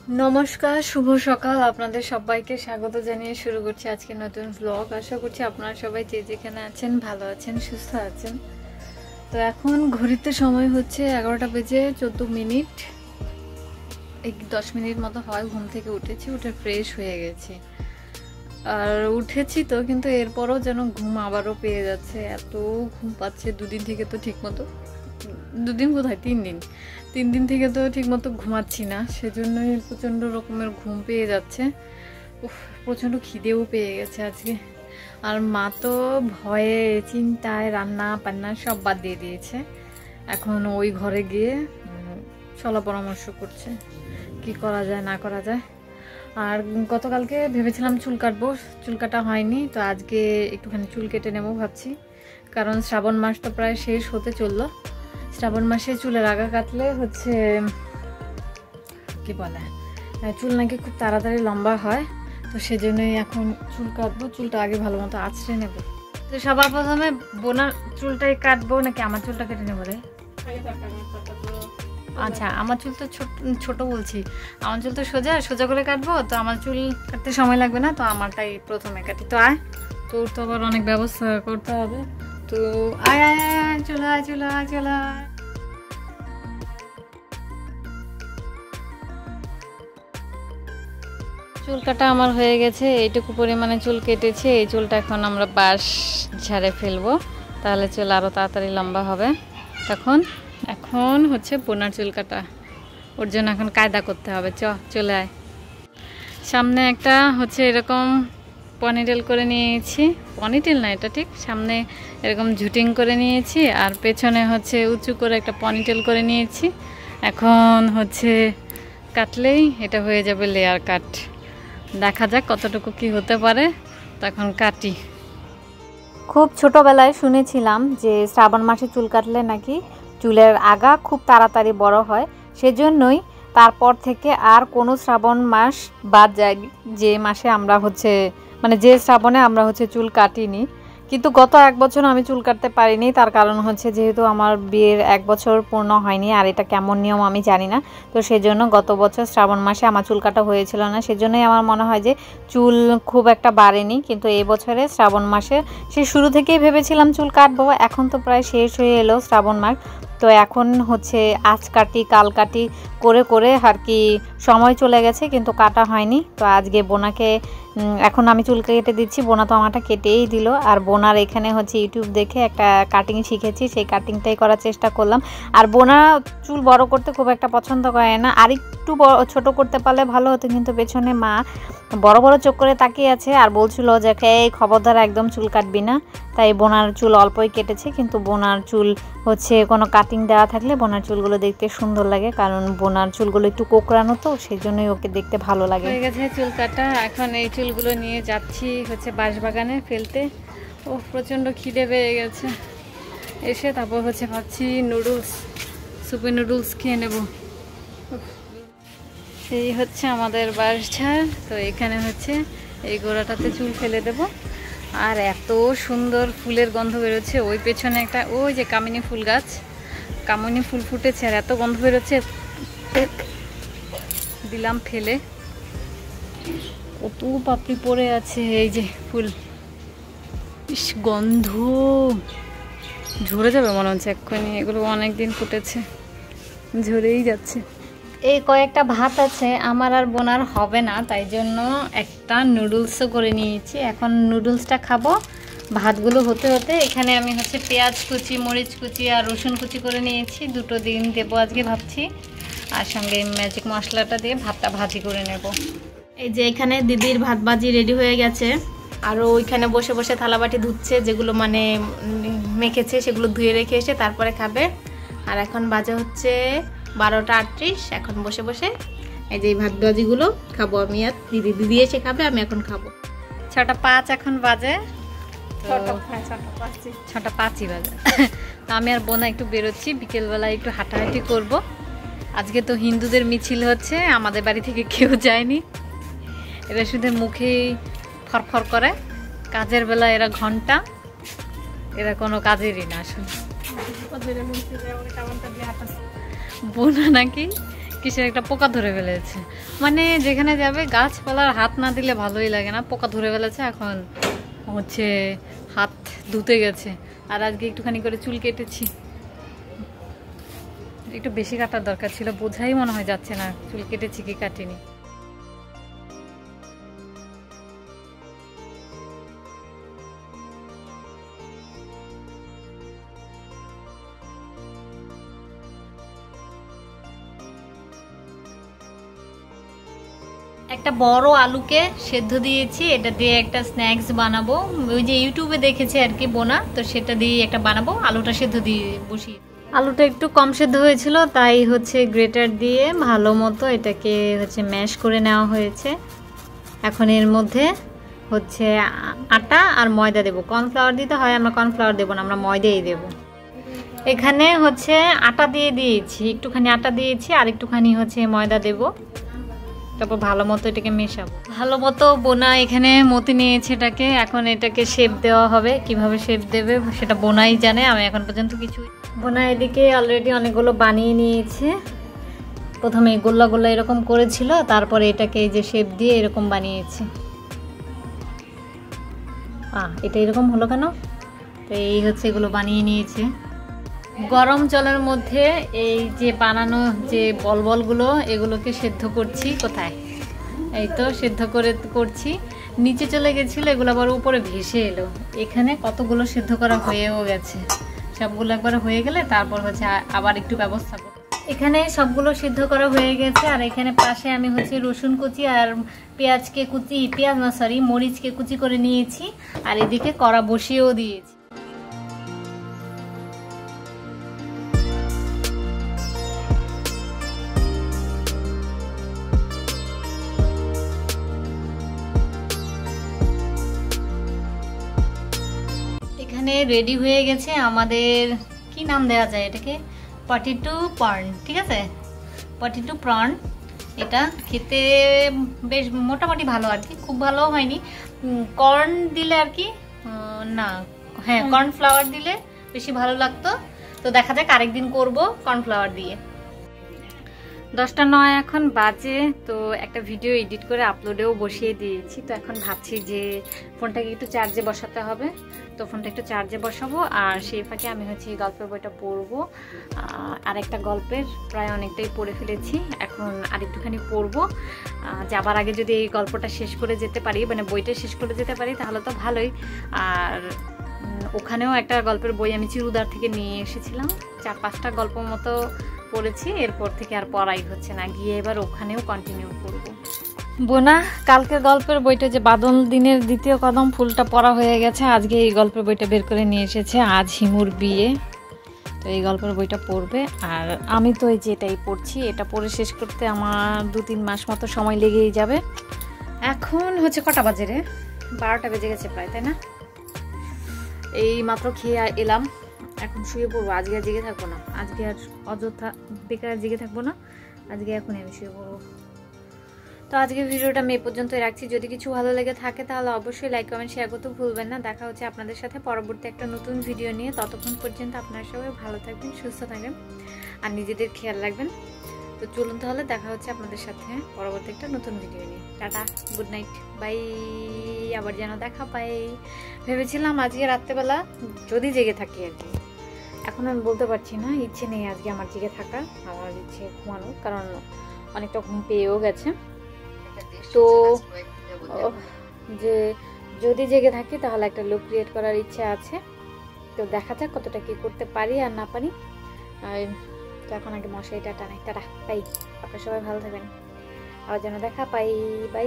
নমস্কার, শুভ সকাল। আপনাদের সবাইকে স্বাগত জানিয়ে শুরু করছি আজকে নতুন ব্লগ। আশা করছি আপনারা সবাই যে যেখানে আছেন ভালো আছেন, সুস্থ আছেন। তো এখন ঘড়িতে সময় হচ্ছে 11টা বেজে 14 মিনিট, এই 10 মিনিট মতো হয় ঘুম থেকে উঠেছি, উঠে ফ্রেশ হয়ে গেছি। আর উঠেছি তো, কিন্তু এরপরও যেন ঘুম আবারও পেয়ে যাচ্ছে, এত ঘুম পাচ্ছে। দুদিন থেকে তো ঠিক মতো, দুদিন কোথায় 3 দিন থেকে তো ঠিক মতো ঘুমাচ্ছি না, সেজন্যই প্রচণ্ড রকমের ঘুম পেয়ে যাচ্ছে। প্রচণ্ড খিদেও পেয়ে গেছে আজকে। আর মা তো ভয়ে চিন্তায় রান্না বান্না সব বাদ দিয়ে দিয়েছে। এখন ওই ঘরে গিয়ে চলা পরামর্শ করছে কি করা যায় না করা যায়। আর গতকালকে ভেবেছিলাম চুল কাটবো, চুল কাটা হয়নি, তো আজকে একটুখানি চুল কেটে নেবো ভাবছি। কারণ শ্রাবণ মাস তো প্রায় শেষ হতে চললো। শ্রাবণ মাসে চুলের আগা কাটলে হচ্ছে কি বলে, চুল নাকি খুব তাড়াতাড়ি লম্বা হয়। তো সেজন্যই এখন চুল কাটবো, চুলটা আগে ভালো মতো আঁচড়ে নেব। তো সবার প্রথমে বোনার চুলটাই কাটবো নাকি আমার চুলটা কেটে নেবো রে? আচ্ছা, আমার চুল তো ছোট বলছি, আমার চুল তো সোজা সোজা করে কাটবো, তো আমার চুল কাটতে সময় লাগবে না, তো আমারটাই প্রথমে কাটি। তো আয়, তোর তো আবার অনেক ব্যবস্থা করতে হবে। তো আয় আয় আয়, চলে আয় চলে আয় চলে আয়। চুল কাটা আমার হয়ে গেছে, এইটুকু পরিমাণে চুল কেটেছি। এই চুলটা এখন আমরা বাঁশ ঝাড়ে ফেলবো, তাহলে চুল আরও তাড়াতাড়ি লম্বা হবে। এখন হচ্ছে বোনার চুল কাটা, ওর জন্য এখন কায়দা করতে হবে। চলে আয়। সামনে একটা হচ্ছে এরকম পনিটেল করে নিয়েছি, পনিটেল না এটা ঠিক, সামনে এরকম ঝুটিং করে নিয়েছি, আর পেছনে হচ্ছে উঁচু করে একটা পনিটেল করে নিয়েছি। এখন হচ্ছে কাটলেই এটা হয়ে যাবে লেয়ার কাট। দেখা যাক কতটুকু কি হতে পারে, তখন কাটি। খুব ছোটবেলায় শুনেছিলাম যে শ্রাবণ মাসে চুল কাটলে নাকি চুলের আগা খুব তাড়াতাড়ি বড় হয়, সেজন্যই তারপর থেকে আর কোনো শ্রাবণ মাস বাদ যায়নি যে মাসে আমরা হচ্ছে যে শ্রাবণে আমরা হচ্ছে চুল কাটিনি। কিন্তু গত 1 বছর আমি চুল কাটতে পারিনি, তার কারণ হচ্ছে যেহেতু আমার বিয়ের 1 বছর পূর্ণ হয়নি, আর এটা কেমন নিয়ম আমি জানি না। তো সেজন্য গত বছর শ্রাবণ মাসে আমার চুল কাটা হয়েছিল না, সেজন্যই আমার মনে হয় যে চুল খুব একটা বাড়েনি। কিন্তু এই বছরে শ্রাবণ মাসে সে শুরু থেকেই ভেবেছিলাম চুল কাটবো। এখন তো প্রায় শেষ হয়ে এলো শ্রাবণ মাস, তো এখন হচ্ছে আজ কাটি কাল কাটি করে করে আর কি সময় চলে গেছে, কিন্তু কাটা হয়নি। তো আজকে বোনাকে এখন আমি চুল কেটে দিচ্ছি, বোনা তো আমারটা কেটেই দিল। আর বোনার এখানে হচ্ছে ইউটিউব দেখে একটা কাটিং শিখেছি, সেই কাটিংটাই করার চেষ্টা করলাম। আর বোনা চুল বড় করতে খুব একটা পছন্দ করে না, আর একটু ছোট করতে পারলে ভালো হতো, কিন্তু পেছনে মা বড় বড় চোখ করে তাকিয়ে আছে আর বলছিল যে এই খবরদার একদম চুল কাটবি না। তাই বোনার চুল অল্পই কেটেছে, কিন্তু বোনার চুল হচ্ছে কোনো কাটিং দেওয়া থাকলে বোনার চুলগুলো দেখতে সুন্দর লাগে, কারণ বোনার চুলগুলো একটু কোকড়ানো, তো সেই জন্যই ওকে দেখতে ভালো লাগে। হয়ে গেছে চুল কাটা, এখন এই চুলগুলো নিয়ে যাচ্ছি হচ্ছে বাঁশবাগানে ফেলতে। ও প্রচণ্ড খিদে পেয়ে গেছে, এসে তারপর হচ্ছে ভাবছি সুপি নুডলস খেয়ে নেব। এই হচ্ছে আমাদের বাঁশঝাড়, তো এখানে হচ্ছে এই গোড়াটাতে চুল ফেলে দেব। আর এত সুন্দর ফুলের গন্ধ বেরোচ্ছে, ওই পেছনে একটা ওই যে কামিনী ফুল গাছ, কামিনী ফুল ফুটেছে, আর এত গন্ধ বেরোচ্ছে, দিলাম ফেলে। কত পাপড়ি পড়ে আছে, এই যে ফুল, ইস গন্ধ, ঝরে যাবে মনে হচ্ছে এক্ষুনি। এগুলো অনেকদিন ফুটেছে, ঝরেই যাচ্ছে। এই কয়েকটা ভাত আছে, আমার আর বোনার হবে না, তাই জন্য একটা নুডলসও করে নিয়েছি। এখন নুডলসটা খাবো, ভাতগুলো হতে হতে এখানে আমি হচ্ছে পেঁয়াজ কুচি, মরিচ কুচি আর রসুন কুচি করে নিয়েছি। 2টো ডিম দেবো আজকে ভাবছি, আর সঙ্গে ম্যাজিক মশলাটা দিয়ে ভাতটা ভাজি করে নেব। এই যে এখানে দিদির ভাত ভাজি রেডি হয়ে গেছে, আরও ওইখানে বসে বসে থালাবাটি ধুচ্ছে, যেগুলো মেখেছে সেগুলো ধুয়ে রেখে এসে তারপরে খাবে। আর এখন বাজে হচ্ছে 12টা 38, এখন বসে বসে এই যে ভাত ভাজিগুলো খাবো আমি, আর দিদি এসে খাবে, আমি এখন খাবো। 6টা 5 এখন বাজে, 6টা 5ই বাজে। তো আমি আর বোনা একটু বেরোচ্ছি, বিকেলবেলা একটু হাঁটাহাঁটি করব। আজকে তো হিন্দুদের মিছিল হচ্ছে, আমাদের বাড়ি থেকে কেউ যায়নি, এরা শুধু মুখেই ফরফর করে, কাজের বেলা এরা ঘন্টা, এরা কোনো কাজেরই না আসলে। বোনা নাকি কিসের একটা পোকা ধরে ফেলেছে, মানে যেখানে যাবে গাছপালার হাত না দিলে ভালোই লাগে না, পোকা ধরে ফেলেছে। এখন হচ্ছে হাত ধুতে গেছে। আর আজকে একটুখানি করে চুল কেটেছি, একটু বেশি কাটার দরকার ছিল, বোঝাই মনে হয় যাচ্ছে না চুল কেটেছি কি কাটিনি। একটা বড় আলুকে সেদ্ধ দিয়েছি, এটা দিয়ে একটা স্ন্যাক্স বানাবো। ওই যে ইউটিউবে দেখেছি আর কি বোনা, তো সেটা দিয়ে একটা বানাবো। আলুটা সেদ্ধ দিয়ে বসিয়ে, আলুটা একটু কম সেদ্ধ হয়েছিল, তাই হচ্ছে গ্রেটার দিয়ে ভালো মতো এটাকে হচ্ছে ম্যাশ করে নেওয়া হয়েছে। এখন এর মধ্যে হচ্ছে আটা আর ময়দা দেবো। কর্নফ্লাওয়ার দিতে হয়, আমরা কর্নফ্লাওয়ার দেবো না, আমরা ময়দাই দেবো। এখানে হচ্ছে আটা দিয়ে দিয়েছি, একটুখানি আটা দিয়েছি আর একটুখানি হচ্ছে ময়দা দেবো। তারপর ভালো মতো এটাকে মেশাবো। ভালো মতো বোনা এখানে মতি নিয়েছে এটাকে। এখন এটাকে শেপ দেওয়া হবে, কিভাবে শেপ দেবে সেটা বোনাই জানে, আমি এখন পর্যন্ত কিছু। বোনা এদিকে অলরেডি অনেকগুলো বানিয়ে নিয়েছে। প্রথমে গোল্লা গোল্লা এরকম করেছিল, তারপরে এটাকে এই যে শেপ দিয়ে এরকম বানিয়েছে। এটা এরকম হলো কেন? তো এই হচ্ছে এগুলো বানিয়ে নিয়েছে। গরম জলের মধ্যে এই যে বানানো যে বলবলগুলো, এগুলোকে সেদ্ধ করছি। কোথায়? এই তো সেদ্ধ করছি। নিচে চলে গেছিলো, এগুলো আবার উপরে ভেসে এলো। এখানে কতগুলো সেদ্ধ করা হয়েও গেছে। সবগুলো একবার হয়ে গেলে তারপর হচ্ছে আবার একটু ব্যবস্থা করব। এখানে সবগুলো সিদ্ধ করা হয়ে গেছে। আর এখানে পাশে আমি হচ্ছে রসুন কুচি আর মরিচকে কুচি করে নিয়েছি। আর এদিকে কড়া বসিয়েও দিয়েছি। এখানে রেডি হয়ে গেছে আমাদের, কি নাম দেওয়া যায় এটাকে, পটেটো প্রন। ঠিক আছে, পটেটো প্রন। এটা খেতে বেশ মোটামুটি ভালো আর কি, খুব ভালো হয়নি। কর্ন দিলে আর কি, না হ্যাঁ কর্নফ্লাওয়ার দিলে বেশি ভালো লাগতো। তো দেখা যাক, আরেকদিন করবো কর্নফ্লাওয়ার দিয়ে। 10:09 এখন বাজে। তো একটা ভিডিও এডিট করে আপলোডেও বসিয়ে দিয়েছি। তো এখন ভাবছি যে ফোনটাকে একটু চার্জে বসাতে হবে, তো ফোনটা একটু চার্জে বসাবো। আর সেই ফাঁকে আমি হচ্ছে এই গল্পের বইটা পড়বো। আর একটা গল্পের প্রায় অনেকটাই পড়ে ফেলেছি, এখন আরেকটুখানি পড়বো। যাবার আগে যদি এই গল্পটা শেষ করে যেতে পারি, মানে বইটা শেষ করে যেতে পারি, তাহলে তো ভালোই। আর ওখানেও একটা গল্পের বই আমি চিরুদার থেকে নিয়ে এসেছিলাম, 4-5টা গল্প মতো পড়েছি। এরপর থেকে আর পড়াই হচ্ছে না, গিয়ে এবার ওখানেও কন্টিনিউ করব। বোনা কালকের গল্পের বইটা যে বাদল দিনের দ্বিতীয় কদম ফুলটা পড়া হয়ে গেছে, আজকে এই গল্পের বইটা বের করে নিয়ে এসেছে। আজ হিমুর বিয়ে, তো এই গল্পের বইটা পড়বে। আর আমি তো এই যে এটাই পড়ছি, এটা পড়ে শেষ করতে আমার 2-3 মাস মতো সময় লেগেই যাবে। এখন হচ্ছে কটা বাজে রে? 12টা বেজে গেছে প্রায়, তাই না? এই মাত্র খেয়ে এলাম, এখন শুয়ে পড়বো। আজকে আর জেগে থাকবো না, আজকে আর অযথা বেকার জেগে থাকবো না, আজকে এখনই আমি শুয়ে পড়বো। তো আজকের ভিডিওটা আমি এ পর্যন্তই রাখছি। যদি কিছু ভালো লেগে থাকে তাহলে অবশ্যই লাইক কমেন্ট শেয়ার করতে ভুলবেন না। দেখা হচ্ছে আপনাদের সাথে পরবর্তী একটা নতুন ভিডিও নিয়ে। ততক্ষণ পর্যন্ত আপনারা সবাই ভালো থাকবেন, সুস্থ থাকবেন আর নিজেদের খেয়াল রাখবেন। তো চলুন তাহলে, দেখা হচ্ছে আপনাদের সাথে পরবর্তী একটা নতুন ভিডিও নিয়ে। Tata, good night, bye. আবার যেন দেখা পাই। ভেবেছিলাম আজকে রাত্রেবেলা যদি জেগে থাকি আর কি, এখন আমি বলতে পারছি না, ইচ্ছে নেই আজকে আমার জেগে থাকার, আমার ইচ্ছে ঘুমানোর, কারণ অনেকটা ঘুম পেয়েও গেছে। তো যে যদি জেগে থাকি তাহলে একটা লুক ক্রিয়েট করার ইচ্ছে আছে। তো দেখা যাক কতটা কি করতে পারি আর না পারি। তো এখন আগে মশারিটা টানাই। Tata, by. আপনারা সবাই ভালো থাকবেন, আবার যেন দেখা পাই, বাই।